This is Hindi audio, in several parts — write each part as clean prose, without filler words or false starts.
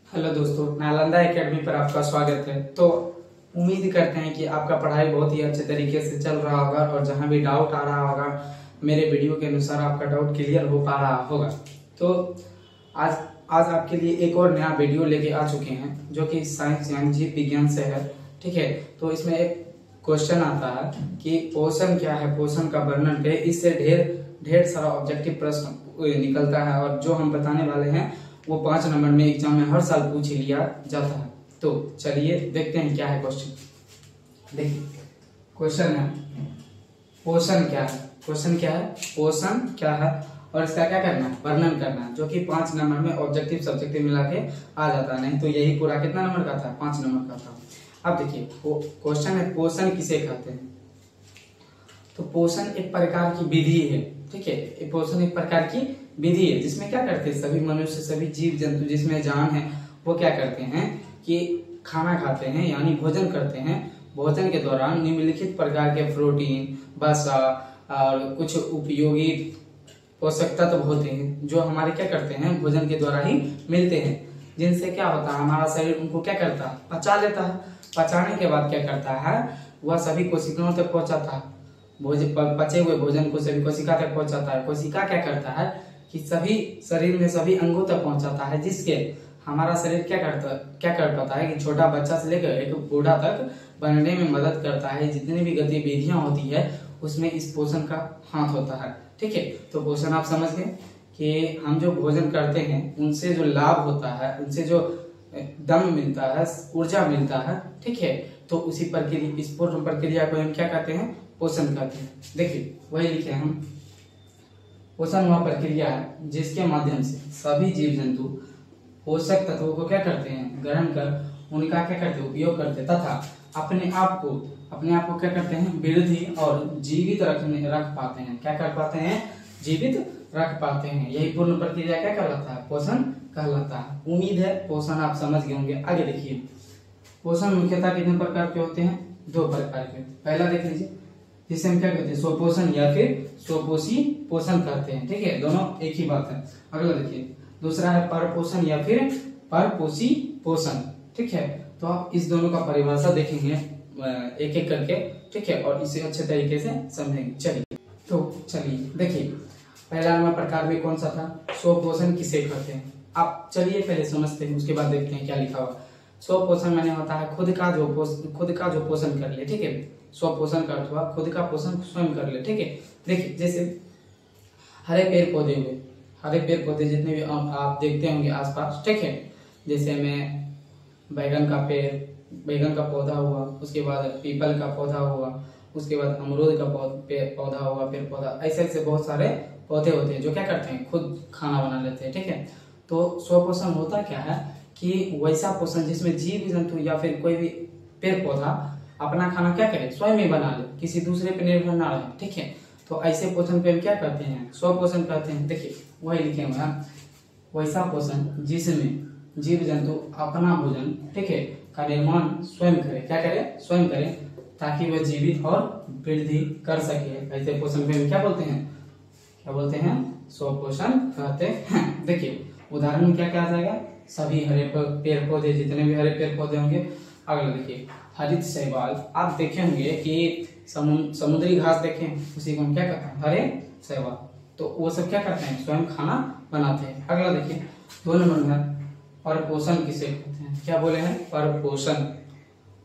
हेलो दोस्तों, नालंदा एकेडमी पर आपका स्वागत है। तो उम्मीद करते हैं कि आपका पढ़ाई बहुत ही अच्छे तरीके से चल रहा होगा और जहां भी डाउट आ रहा होगा मेरे वीडियो के अनुसार आपका डाउट क्लियर हो पा रहा होगा। तो आज आज आपके लिए एक और नया वीडियो लेके आ चुके हैं जो कि साइंस यानी जीव विज्ञान से है। ठीक है, तो इसमें एक क्वेश्चन आता है कि पोषण क्या है, पोषण का वर्णन करें। इससे ढेर सारा ऑब्जेक्टिव प्रश्न निकलता है और जो हम बताने वाले हैं वो 5 नंबर में एग्जाम में हर साल पूछ लिया जाता है। तो चलिए देखते हैं क्या है क्वेश्चन। देखिए क्वेश्चन है पोषण क्या है। क्वेश्चन क्या है, पोषण क्या है और इसका क्या करना है, वर्णन करना है, जो कि 5 नंबर में ऑब्जेक्टिव सब्जेक्टिव मिला के आ जाता है। नहीं तो यही पूरा कितना नंबर का था, 5 नंबर का था। अब देखिए क्वेश्चन है पोषण किसे कहते हैं। तो पोषण एक प्रकार की विधि है। ठीक है, पोषण एक प्रकार की विधि है जिसमें क्या करते हैं सभी मनुष्य, सभी जीव जंतु जिसमें जान है वो क्या करते हैं कि खाना खाते हैं यानी भोजन करते हैं। भोजन के दौरान निम्नलिखित प्रकार के प्रोटीन, वसा और कुछ उपयोगी पोषक तत्व होते हैं जो हमारे क्या करते हैं भोजन के द्वारा ही मिलते हैं, जिनसे क्या होता है हमारा शरीर उनको क्या करता है, पचा लेता है। पचाने के बाद क्या करता है वह सभी कोशिकाओं तक पहुंचाता है। पचे हुए भोजन को सभी कोशिका तक पहुंचाता है। कोशिका क्या करता है कि सभी शरीर में सभी अंगों तक पहुंचाता है, जिसके हमारा शरीर क्या कर पाता है कि छोटा बच्चा से लेकर एक बूढ़ा तक बनने में मदद करता है। जितनी भी गतिविधियां होती है उसमें इस पोषण का हाथ होता है। ठीक है, तो पोषण आप समझ गए कि हम जो भोजन करते हैं उनसे जो लाभ होता है, उनसे जो दम मिलता है, ऊर्जा मिलता है। ठीक है, तो उसी प्रक्रिया, इस पूर्ण प्रक्रिया को हम क्या कहते हैं, पोषण कहते हैं। देखिए वही लिखे हम, पोषण वह प्रक्रिया है जिसके माध्यम से सभी जीव जंतु पोषक तत्वों को क्या करते हैं, ग्रहण कर उनका क्या करते हैं, उपयोग करते हैं तथा अपने आप को क्या करते हैं, वृद्धि और जीवित रख पाते हैं। क्या कर पाते हैं, जीवित रख पाते हैं। यही पूर्ण प्रक्रिया क्या कहलाता है, पोषण कहलाता है। उम्मीद है पोषण आप समझ गए होंगे। आगे देखिए पोषण मुख्यतः कितने प्रकार के होते हैं, 2 प्रकार के। पहला देख लीजिए जिसे हम क्या कहते हैं, स्वपोषण या फिर स्वपोषी पोषण कहते हैं। ठीक है, दोनों एक ही बात है। अगला देखिए दूसरा है परपोषण या फिर परपोषी पोषण। ठीक है, तो आप इस दोनों का परिभाषा देखेंगे एक एक करके। ठीक है, और इसे अच्छे तरीके से समझेंगे। चलिए देखिए पहला नंबर प्रकार में कौन सा था, स्वपोषण किसे कहते हैं। आप चलिए पहले समझते हैं, उसके बाद देखते हैं क्या लिखा हुआ। स्वपोषण माने होता है खुद का जो पोषण कर ले। ठीक है, स्वपोषण का अर्थ हुआ खुद का पोषण स्वयं कर ले। ठीक है, देखिए जैसे हरे पेड़ पौधे जितने भी आप देखते होंगे आसपास। ठीक है, जैसे में बैगन का पौधा हुआ, उसके बाद पीपल का पौधा हुआ, उसके बाद अमरूद का पौधा हुआ, पेड़ पौधा, ऐसे बहुत सारे पौधे होते हैं जो क्या करते हैं, खुद खाना बना लेते हैं। ठीक है, तो स्वपोषण होता क्या है कि वैसा पोषण जिसमें जीव जंतु या फिर कोई भी पेड़ पौधा अपना खाना क्या करे, स्वयं ही बना ले, किसी दूसरे पे निर्भर ना रहे। ठीक है, तो ऐसे पोषण पे हम क्या करते हैं, स्वपोषण कहते हैं। देखिए वही लिखे हुए हैं, वैसा पोषण जिसमें जीव जंतु अपना भोजन, ठीक है, का निर्माण स्वयं करे। क्या करे, स्वयं करे, ताकि वह जीवित और वृद्धि कर सके। ऐसे पोषण पे हम क्या बोलते हैं, स्वपोषण कहते हैं। देखिए उदाहरण में क्या कहा जाएगा, सभी हरे पेड़ पौधे, जितने भी हरे पेड़ पौधे होंगे। अगला देखिए हरित शैवाल, आप देखे होंगे कि समुद्री घास देखें, उसी को हम क्या कहते हैं, हरे शैवाल। तो वो सब क्या करते हैं, स्वयं खाना बनाते हैं। अगला देखिए 2 नंबर में परपोषण किसे कहते हैं। क्या बोले हैं, परपोषण।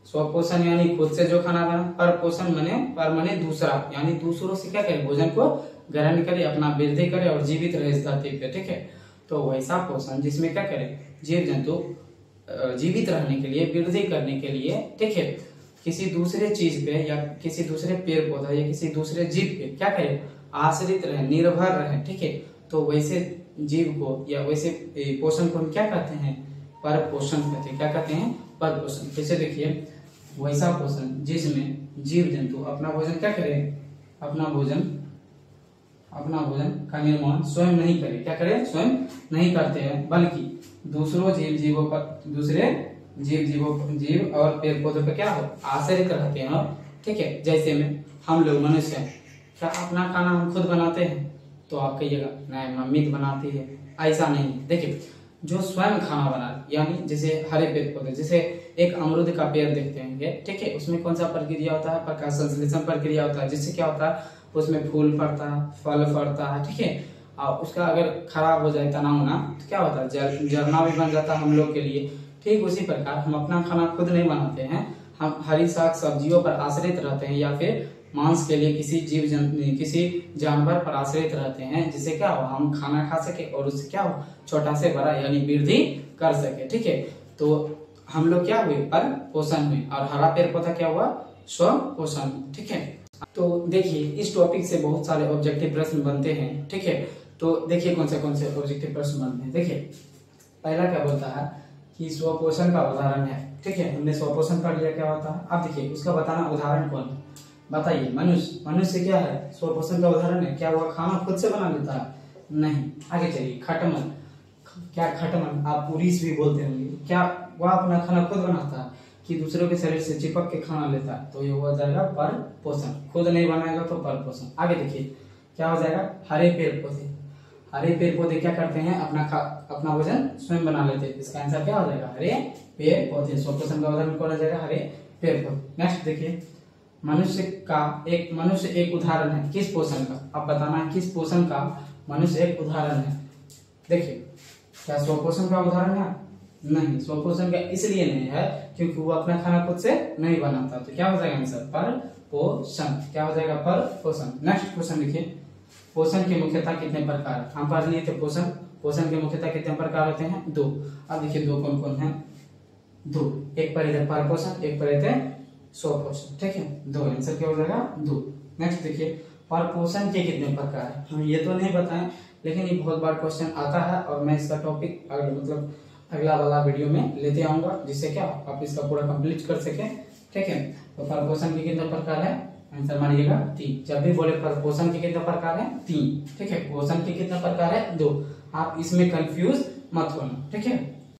स्वपोषण यानी खुद से जो खाना बना, परपोषण माने दूसरा, यानी दूसरों से क्या करे, भोजन को ग्रहण करे, अपना वृद्धि करे और जीवित रहे इस धरती पे। ठीक है, तो वैसा पोषण जिसमें क्या करे, जीव जंतु जीवित रहने के लिए, वृद्धि करने के लिए, ठीक है, किसी दूसरे चीज पे या किसी दूसरे पेड़ पौधा या किसी दूसरे जीव पे क्या करे, आश्रित रहे, निर्भर रहे। ठीक है, तो वैसे जीव को या वैसे पोषण को हम क्या कहते हैं, परपोषण कहते हैं। क्या कहते हैं, परपोषण। जैसे देखिए वैसा पोषण जिसमें जीव जंतु अपना भोजन क्या करे, अपना भोजन का निर्माण स्वयं नहीं करे। क्या करे, स्वयं नहीं करते हैं, बल्कि दूसरे जीव और पेड़ पौधों पर क्या हो, आश्रित रहते हैं। ठीक है, जैसे में हम लोग मनुष्य हैं, क्या अपना खाना हम खुद बनाते हैं, तो आप कहिएगा नहीं मम्मी तो बनाती है, ऐसा नहीं। देखिए जो स्वयं खाना बना, यानी जैसे हरे पेड़ पौधे, जैसे एक अमरूद का पेड़ देखते हैं, ठीक है, उसमें कौन सा प्रक्रिया होता है, प्रकाश संश्लेषण प्रक्रिया होता है, जिससे क्या होता है, उसमें फूल पड़ता है, फल पड़ता है, ठीक है। और उसका अगर खराब हो जाए तना होना तो क्या होता है, जरना भी बन जाता है हम लोग के लिए। ठीक उसी प्रकार हम अपना खाना खुद नहीं बनाते हैं, हम हरी साग सब्जियों पर आश्रित रहते हैं, या फिर मांस के लिए किसी जानवर पर आश्रित रहते हैं, जिससे क्या हो, हम खाना खा सके और उससे क्या हो, छोटा से बड़ा यानी वृद्धि कर सके। ठीक है, तो हम लोग क्या हुए, पर पोषण हुए, और हरा पेड़ पौधा क्या हुआ, स्व पोषण। ठीक है, तो देखिए इस टॉपिक से बहुत सारे ऑब्जेक्टिव प्रश्न बनते हैं। ठीक है, तो देखिए कौन से ऑब्जेक्टिव प्रश्न बनते हैं। देखिए पहला क्या बोलता है कि स्वपोषण का उदाहरण है। ठीक है, हमने स्वपोषण कर लिया, क्या होता है। अब देखिए उसका बताना उदाहरण कौन है, बताइए। मनुष्य क्या है, स्वपोषण का उदाहरण है। क्या वह खाना खुद से बना लेता है, नहीं। आगे चलिए, खटमल, क्या खटमल आप उड़ीस भी बोलते होंगे, क्या वह अपना खाना खुद बनाता है कि दूसरों के शरीर से चिपक के खाना लेता है, तो ये हो जाएगा पर पोषण। खुद नहीं बनाएगा तो पर पोषण। आगे देखिए क्या हो जाएगा, हरे पेड़ पौधे। हरे पेड़ पौधे क्या करते हैं, अपना भोजन स्वयं बना लेते हैं। इसका आंसर क्या हो जाएगा, हरे पेड़ पौधे। स्वपोषण का उदाहरण कौन हो जाएगा, हरे पेड़ पौधे। नेक्स्ट देखिए, मनुष्य एक उदाहरण है किस पोषण का, अब बताना है किस पोषण का मनुष्य एक उदाहरण है। देखिए क्या स्वपोषण का उदाहरण है, नहीं। स्वपोषण का इसलिए नहीं है क्योंकि वो अपना खाना खुद से नहीं बनाता, तो क्या हो जाएगा आंसर, पर पोषण। क्या हो जाएगा, पर पोषण। नेक्स्ट क्वेश्चन देखिए, पोषण के मुख्यतः कितने प्रकार, हम पढ़ लिए थे पोषण के मुख्यतः कितने प्रकार होते हैं, 2। अब देखिए 2 कौन कौन है, 2। एक पर इधर पर पोषण, एक पर इधर स्वपोषण। ठीक है, 2 आंसर क्या हो जाएगा, 2। नेक्स्ट देखिए, पर पोषण के कितने प्रकार है, हम ये तो नहीं बताएं, लेकिन ये बहुत बार क्वेश्चन आता है और मैं इसका टॉपिक अगला वाला वीडियो में लेते आऊंगा, जिससे क्या आप इसका पूरा कंप्लीट कर सके। ठीक है, तो पर पोषण के कितने प्रकार है, आंसर मानिएगा 3। जब भी बोले पर पोषण के कितने प्रकार है, 3। ठीक है, पोषण के कितने प्रकार है, 2। आप इसमें कंफ्यूज मत होना। ठीक है।